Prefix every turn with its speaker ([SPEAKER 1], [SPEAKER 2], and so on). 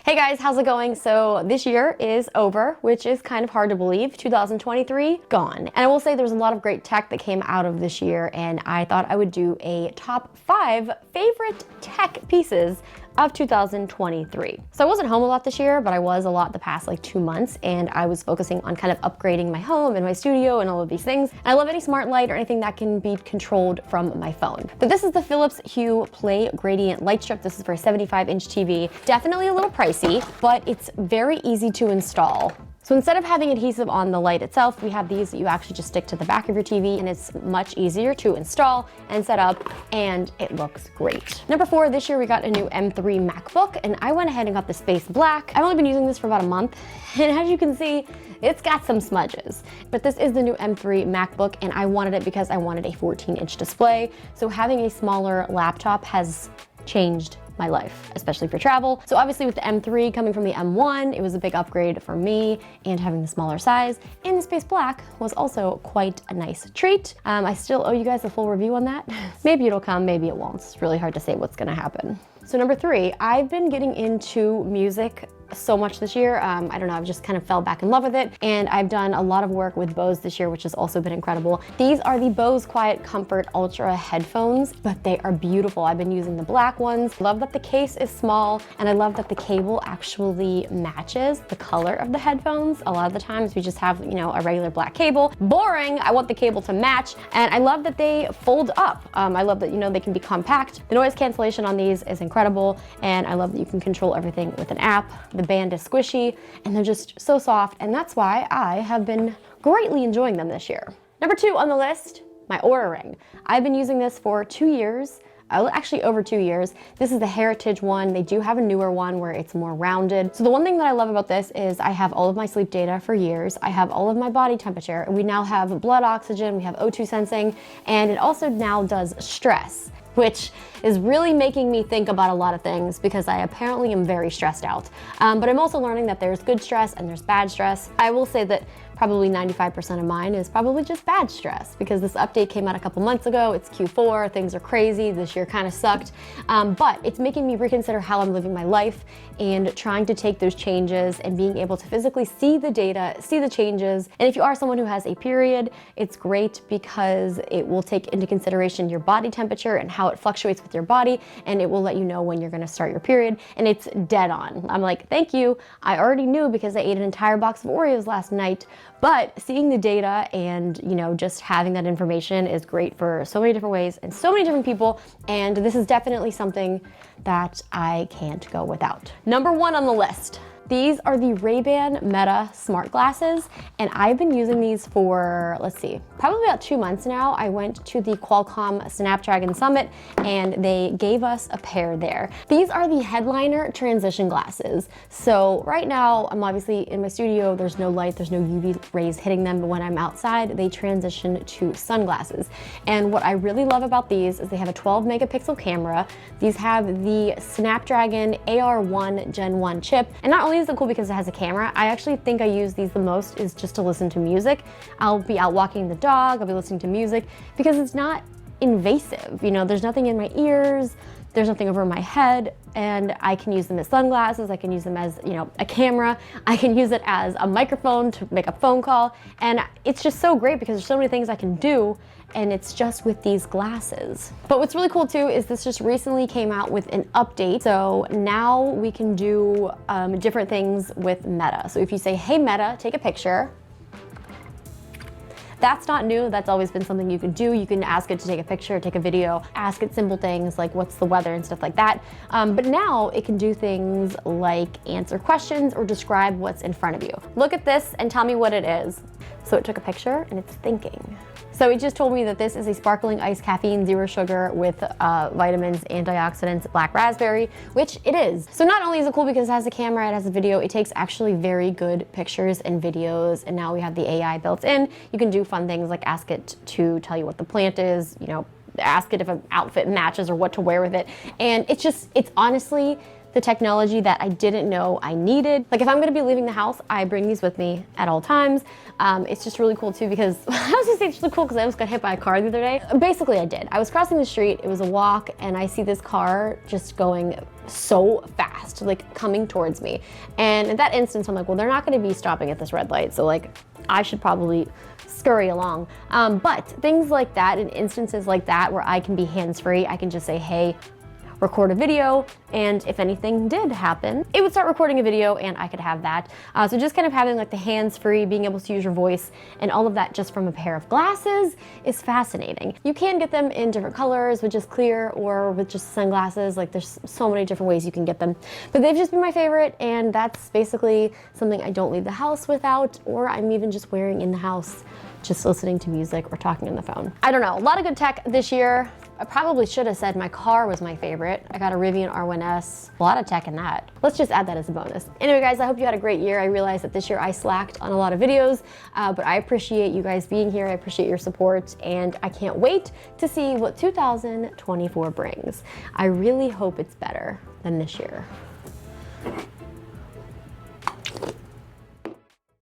[SPEAKER 1] Hey guys, how's it going? So this year is over, which is kind of hard to believe. 2023, gone. And I will say there's a lot of great tech that came out of this year, and I thought I would do a top 5 favorite tech pieces of 2023. So I wasn't home a lot this year, but I was a lot the past like 2 months, and I was focusing on kind of upgrading my home and my studio and all of these things. And I love any smart light or anything that can be controlled from my phone. But this is the Philips Hue Play Gradient Light Strip. This is for a 75-inch TV. Definitely a little pricey, but it's very easy to install. So instead of having adhesive on the light itself, we have these that you actually just stick to the back of your TV, and it's much easier to install and set up, and it looks great. Number 4, this year we got a new M3 MacBook, and I went ahead and got the Space Black. I've only been using this for about a month, and as you can see, it's got some smudges. But this is the new M3 MacBook, and I wanted it because I wanted a 14-inch display. So having a smaller laptop has changed my life, especially for travel. So obviously with the M3 coming from the M1, it was a big upgrade for me, and having the smaller size and the Space Black was also quite a nice treat. I still owe you guys a full review on that. Maybe it'll come, maybe it won't. It's really hard to say what's gonna happen. So number 3, I've been getting into music so much this year. I don't know, I've just kind of fell back in love with it, and I've done a lot of work with Bose this year, which has also been incredible. These are the Bose Quiet Comfort Ultra headphones, but they are beautiful. I've been using the black ones. Love that the case is small, and I love that the cable actually matches the color of the headphones. A lot of the times we just have, you know, a regular black cable. Boring, I want the cable to match, and I love that they fold up. I love that, you know, they can be compact. The noise cancellation on these is incredible, and I love that you can control everything with an app. The band is squishy, and they're just so soft, and that's why I have been greatly enjoying them this year. Number 2 on the list, my Oura Ring. I've been using this for 2 years. Actually over 2 years. This is the Heritage one. They do have a newer one where it's more rounded. So the one thing that I love about this is I have all of my sleep data for years. I have all of my body temperature. We now have blood oxygen, we have O2 sensing, and it also now does stress, which is really making me think about a lot of things because I apparently am very stressed out. But I'm also learning that there's good stress and there's bad stress. I will say that probably 95% of mine is probably just bad stress because this update came out a couple months ago. It's Q4, things are crazy. This year kind of sucked, but it's making me reconsider how I'm living my life and trying to take those changes and being able to physically see the data, see the changes. And if you are someone who has a period, it's great because it will take into consideration your body temperature and how it fluctuates with your body, and it will let you know when you're gonna start your period, and it's dead on. I'm like, thank you. I already knew because I ate an entire box of Oreos last night, but seeing the data and, you know, just having that information is great for so many different ways and so many different people, and this is definitely something that I can't go without. Number 1 on the list. These are the Rayban Meta smart glasses, and I've been using these for, let's see, probably about 2 months now. I went to the Qualcomm Snapdragon Summit, and they gave us a pair there. These are the headliner transition glasses. So right now, I'm obviously in my studio, there's no light, there's no UV rays hitting them, but when I'm outside, they transition to sunglasses. And what I really love about these is they have a 12 megapixel camera. These have the Snapdragon AR1 Gen 1 chip, and not only is it cool because it has a camera, I actually think I use these the most is just to listen to music. I'll be out walking the dog, I'll be listening to music because it's not invasive. You know, there's nothing in my ears, there's nothing over my head, and I can use them as sunglasses, I can use them as, you know, a camera, I can use it as a microphone to make a phone call, and it's just so great because there's so many things I can do, and it's just with these glasses. But what's really cool too is this just recently came out with an update. So now we can do different things with Meta. So if you say, hey Meta, take a picture, that's not new, that's always been something you can do. You can ask it to take a picture, take a video, ask it simple things like what's the weather and stuff like that. But now it can do things like answer questions or describe what's in front of you. Look at this and tell me what it is. So it took a picture and it's thinking. So it just told me that this is a sparkling iced caffeine, 0 sugar with vitamins, antioxidants, black raspberry, which it is. So not only is it cool because it has a camera, it has a video, it takes actually very good pictures and videos, and now we have the AI built in. You can do fun things like ask it to tell you what the plant is, you know, ask it if an outfit matches or what to wear with it. And it's honestly the technology that I didn't know I needed. Like if I'm gonna be leaving the house, I bring these with me at all times. It's just really cool too because, I was gonna say it's really cool because I almost got hit by a car the other day. Basically I did. I was crossing the street, it was a walk, and I see this car just going so fast, like coming towards me. And in that instance, I'm like, well, they're not gonna be stopping at this red light, so like, I should probably scurry along. But things like that, in instances like that where I can be hands-free, I can just say, hey, record a video, and if anything did happen, it would start recording a video and I could have that. So just kind of having like the hands-free, being able to use your voice and all of that just from a pair of glasses is fascinating. You can get them in different colors with just clear or with just sunglasses. Like there's so many different ways you can get them, but they've just been my favorite, and that's basically something I don't leave the house without, or I'm even just wearing in the house, just listening to music or talking on the phone. I don't know, a lot of good tech this year. I probably should have said my car was my favorite. I got a Rivian R1S, a lot of tech in that. Let's just add that as a bonus. Anyway guys, I hope you had a great year. I realized that this year I slacked on a lot of videos, but I appreciate you guys being here. I appreciate your support, and I can't wait to see what 2024 brings. I really hope it's better than this year.